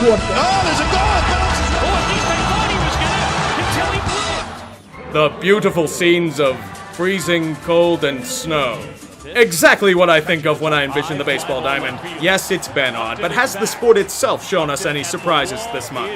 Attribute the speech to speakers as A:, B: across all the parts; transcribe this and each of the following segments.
A: Oh, there's a goal! At least I thought he was gonna until he blew it.
B: The beautiful scenes of freezing cold and snow. Exactly what I think of when I envision the baseball diamond. Yes, it's been odd, but has the sport itself shown us any surprises this month?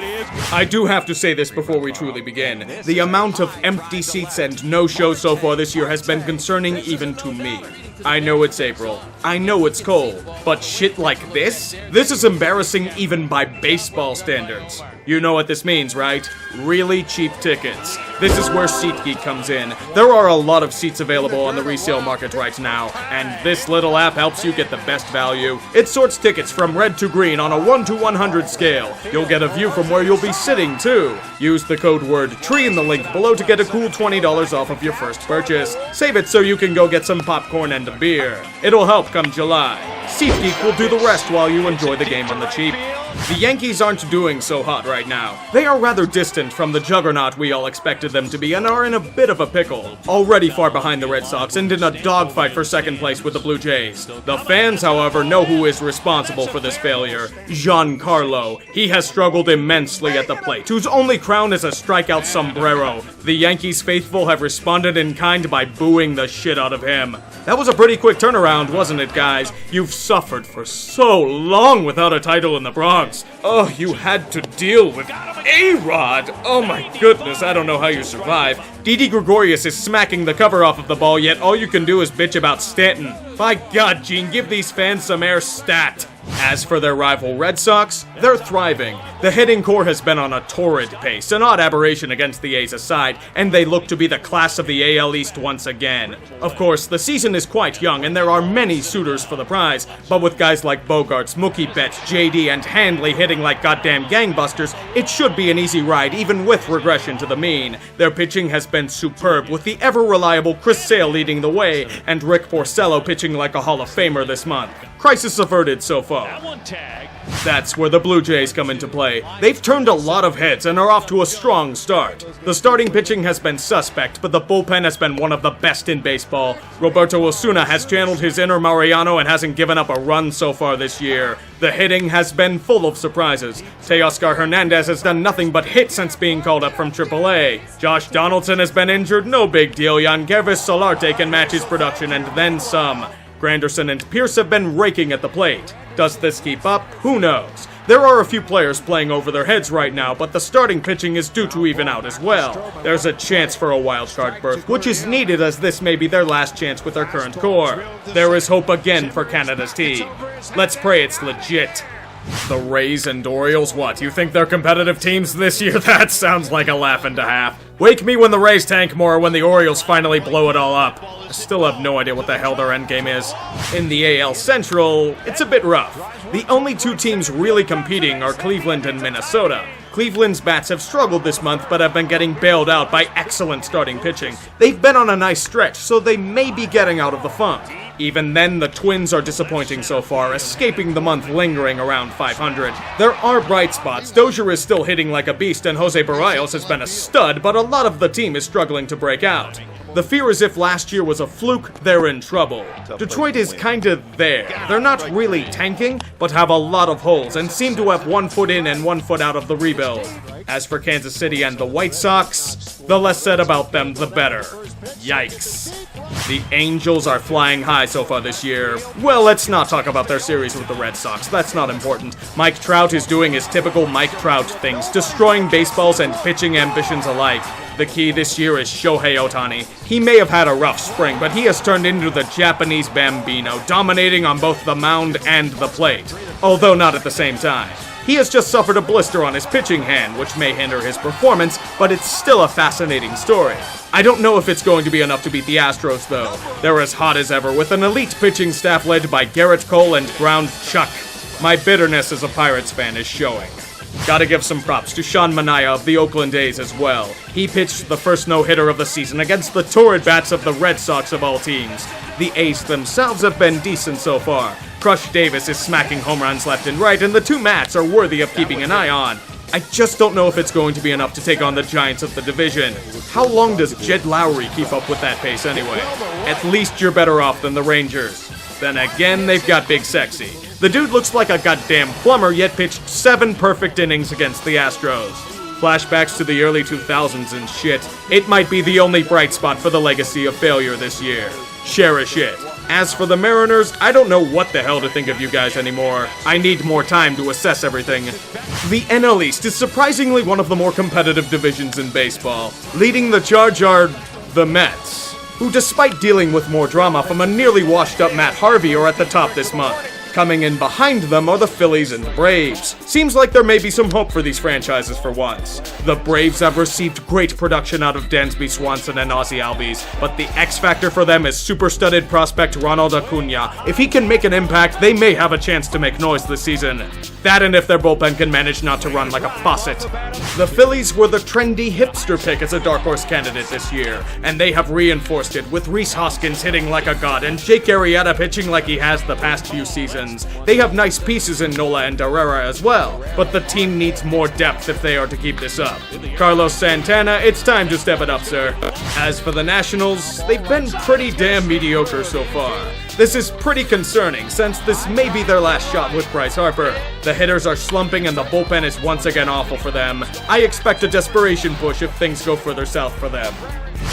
B: I do have to say this before we truly begin. The amount of empty seats and no-shows so far this year has been concerning even to me. I know it's April. I know it's cold. But shit like this? This is embarrassing even by baseball standards. You know what this means, right? Really cheap tickets. This is where SeatGeek comes in. There are a lot of seats available on the resale market right now, and this little app helps you get the best value. It sorts tickets from red to green on a 1 to 100 scale. You'll get a view from where you'll be sitting, too. Use the code word TREE in the link below to get a cool $20 off of your first purchase. Save it so you can go get some popcorn and a beer. It'll help come July. SeatGeek will do the rest while you enjoy the game on the cheap. The Yankees aren't doing so hot right now. They are rather distant from the juggernaut we all expected them to be and are in a bit of a pickle. Already far behind the Red Sox and in a dogfight for second place with the Blue Jays. The fans, however, know who is responsible for this failure. Giancarlo. He has struggled immensely at the plate, whose only crown is a strikeout sombrero. The Yankees faithful have responded in kind by booing the shit out of him. That was a pretty quick turnaround, wasn't it, guys? You've suffered for so long without a title in the Bronx. Oh, you had to deal with A-Rod. Oh my goodness, I don't know how you survive. Didi Gregorius is smacking the cover off of the ball, yet all you can do is bitch about Stanton. By God, Gene, give these fans some air stat. As for their rival Red Sox, they're thriving. The hitting core has been on a torrid pace, an odd aberration against the A's aside, and they look to be the class of the AL East once again. Of course, the season is quite young, and there are many suitors for the prize, but with guys like Bogarts, Mookie Betts, JD, and Handley hitting like goddamn gangbusters, it should be an easy ride even with regression to the mean. Their pitching has been superb, with the ever-reliable Chris Sale leading the way, and Rick Porcello pitching like a Hall of Famer this month. Crisis averted so far. That's where the Blue Jays come into play. They've turned a lot of heads and are off to a strong start. The starting pitching has been suspect, but the bullpen has been one of the best in baseball. Roberto Osuna has channeled his inner Mariano and hasn't given up a run so far this year. The hitting has been full of surprises. Teoscar Hernandez has done nothing but hit since being called up from AAA. Josh Donaldson has been injured, no big deal. Yangervis Solarte can match his production and then some. Granderson and Pierce have been raking at the plate. Does this keep up? Who knows? There are a few players playing over their heads right now, but the starting pitching is due to even out as well. There's a chance for a wildcard berth, which is needed as this may be their last chance with their current core. There is hope again for Canada's team. Let's pray it's legit. The Rays and Orioles, what? You think they're competitive teams this year? That sounds like a laugh and a half. Wake me when the Rays tank more, when the Orioles finally blow it all up. I still have no idea what the hell their endgame is. In the AL Central, it's a bit rough. The only two teams really competing are Cleveland and Minnesota. Cleveland's bats have struggled this month, but have been getting bailed out by excellent starting pitching. They've been on a nice stretch, so they may be getting out of the funk. Even then, the Twins are disappointing so far, escaping the month lingering around 500. There are bright spots. Dozier is still hitting like a beast, and Jose Barrios has been a stud, but a lot of the team is struggling to break out. The fear is if last year was a fluke, they're in trouble. Detroit is kinda there. They're not really tanking, but have a lot of holes, and seem to have 1 foot in and 1 foot out of the rebuild. As for Kansas City and the White Sox, the less said about them, the better. Yikes. The Angels are flying high so far this year. Well, let's not talk about their series with the Red Sox. That's not important. Mike Trout is doing his typical Mike Trout things, destroying baseballs and pitching ambitions alike. The key this year is Shohei Ohtani. He may have had a rough spring, but he has turned into the Japanese Bambino, dominating on both the mound and the plate, although not at the same time. He has just suffered a blister on his pitching hand, which may hinder his performance, but it's still a fascinating story. I don't know if it's going to be enough to beat the Astros, though. They're as hot as ever, with an elite pitching staff led by Garrett Cole and Ground Chuck. My bitterness as a Pirates fan is showing. Gotta give some props to Sean Manaea of the Oakland A's as well. He pitched the first no-hitter of the season against the torrid bats of the Red Sox of all teams. The A's themselves have been decent so far. Crush Davis is smacking home runs left and right, and the two Mats are worthy of keeping an eye on. I just don't know if it's going to be enough to take on the Giants of the division. How long does Jed Lowry keep up with that pace anyway? At least you're better off than the Rangers. Then again, they've got Big Sexy. The dude looks like a goddamn plumber, yet pitched 7 perfect innings against the Astros. Flashbacks to the early 2000s and shit. It might be the only bright spot for the legacy of failure this year. Cherish it. As for the Mariners, I don't know what the hell to think of you guys anymore. I need more time to assess everything. The NL East is surprisingly one of the more competitive divisions in baseball. Leading the charge are the Mets, who despite dealing with more drama from a nearly washed up Matt Harvey are at the top this month. Coming in behind them are the Phillies and the Braves. Seems like there may be some hope for these franchises for once. The Braves have received great production out of Dansby Swanson and Ozzie Albies, but the X factor for them is super-studded prospect Ronald Acuna. If he can make an impact, they may have a chance to make noise this season. That and if their bullpen can manage not to run like a faucet. The Phillies were the trendy hipster pick as a dark horse candidate this year, and they have reinforced it with Rhys Hoskins hitting like a god and Jake Arrieta pitching like he has the past few seasons. They have nice pieces in Nola and Herrera as well, but the team needs more depth if they are to keep this up. Carlos Santana, it's time to step it up, sir. As for the Nationals, they've been pretty damn mediocre so far. This is pretty concerning, since this may be their last shot with Bryce Harper. The hitters are slumping and the bullpen is once again awful for them. I expect a desperation push if things go further south for them.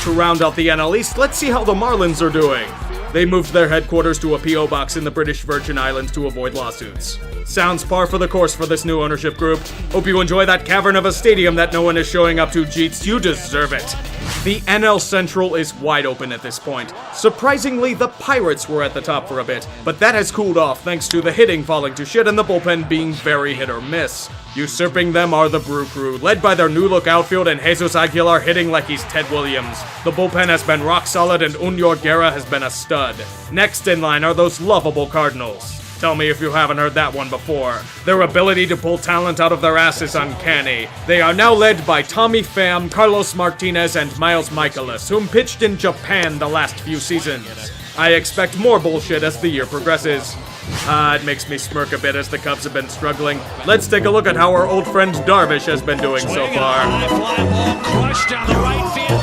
B: To round out the NL East, let's see how the Marlins are doing. They moved their headquarters to a P.O. box in the British Virgin Islands to avoid lawsuits. Sounds par for the course for this new ownership group. Hope you enjoy that cavern of a stadium that no one is showing up to, Jeets. You deserve it. The NL Central is wide open at this point. Surprisingly, the Pirates were at the top for a bit, but that has cooled off thanks to the hitting falling to shit and the bullpen being very hit or miss. Usurping them are the Brew Crew, led by their new-look outfield and Jesus Aguilar hitting like he's Ted Williams. The bullpen has been rock solid and Unior Guerra has been a stud. Next in line are those lovable Cardinals. Tell me if you haven't heard that one before. Their ability to pull talent out of their ass is uncanny. They are now led by Tommy Pham, Carlos Martinez, and Miles Michaelis, whom pitched in Japan the last few seasons. I expect more bullshit as the year progresses. It makes me smirk a bit as the Cubs have been struggling. Let's take a look at how our old friend Darvish has been doing so far.
A: High fly ball crushed down the right field.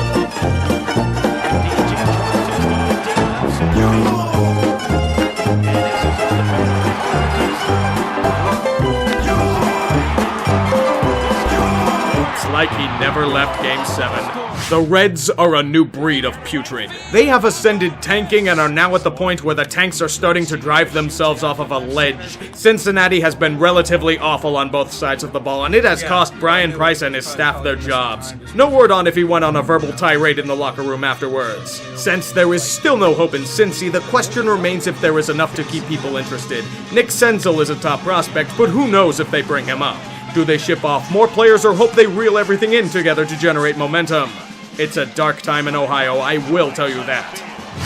B: It's like he never left Game 7. The Reds are a new breed of putrid. They have ascended tanking and are now at the point where the tanks are starting to drive themselves off of a ledge. Cincinnati has been relatively awful on both sides of the ball, and it has cost Brian Price and his staff their jobs. No word on if he went on a verbal tirade in the locker room afterwards. Since there is still no hope in Cincy, the question remains if there is enough to keep people interested. Nick Senzel is a top prospect, but who knows if they bring him up? Do they ship off more players or hope they reel everything in together to generate momentum? It's a dark time in Ohio, I will tell you that.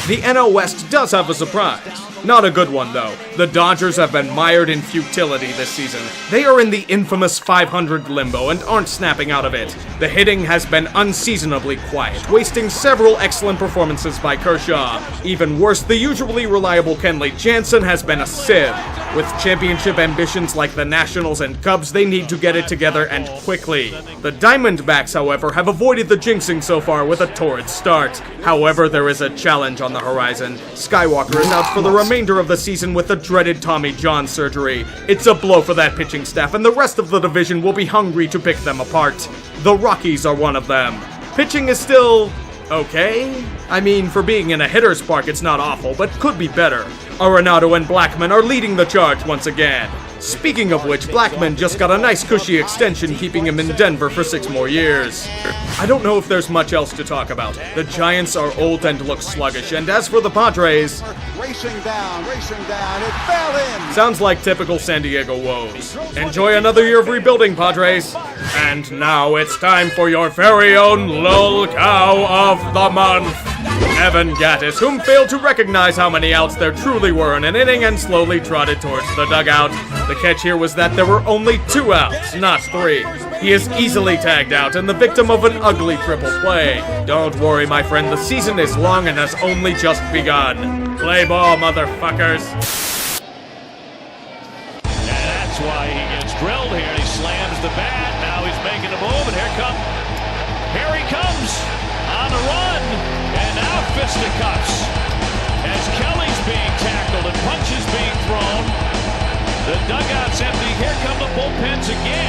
B: The NL West does have a surprise. Not a good one, though. The Dodgers have been mired in futility this season. They are in the infamous 500 limbo and aren't snapping out of it. The hitting has been unseasonably quiet, wasting several excellent performances by Kershaw. Even worse, the usually reliable Kenley Jansen has been a sieve. With championship ambitions like the Nationals and Cubs, they need to get it together and quickly. The Diamondbacks, however, have avoided the jinxing so far with a torrid start. However, there is a challenge on the horizon. Skywalker is out for the remainder of the season with the dreaded Tommy John surgery. It's a blow for that pitching staff, and the rest of the division will be hungry to pick them apart. The Rockies are one of them. Pitching is still okay? I mean, for being in a hitter's park, it's not awful, but could be better. Arenado and Blackman are leading the charge once again. Speaking of which, Blackman just got a nice cushy extension keeping him in Denver for 6 more years. I don't know if there's much else to talk about. The Giants are old and look sluggish, and as for the Padres...
C: Racing down, it fell in!
B: Sounds like typical San Diego woes. Enjoy another year of rebuilding, Padres. And now it's time for your very own lol cow of the month. Evan Gattis, whom failed to recognize how many outs there truly were in an inning and slowly trotted towards the dugout. The catch here was that there were only 2 outs, not 3. He is easily tagged out and the victim of an ugly triple play. Don't worry, my friend, the season is long and has only just begun. Play ball, motherfuckers.
A: And that's why he gets drilled here. He slams the bat. Now he's making a move, and here he comes on the run, and now fisticuffs as Kelly's being tackled and punches being thrown. dugout's empty. Here come the bullpens again.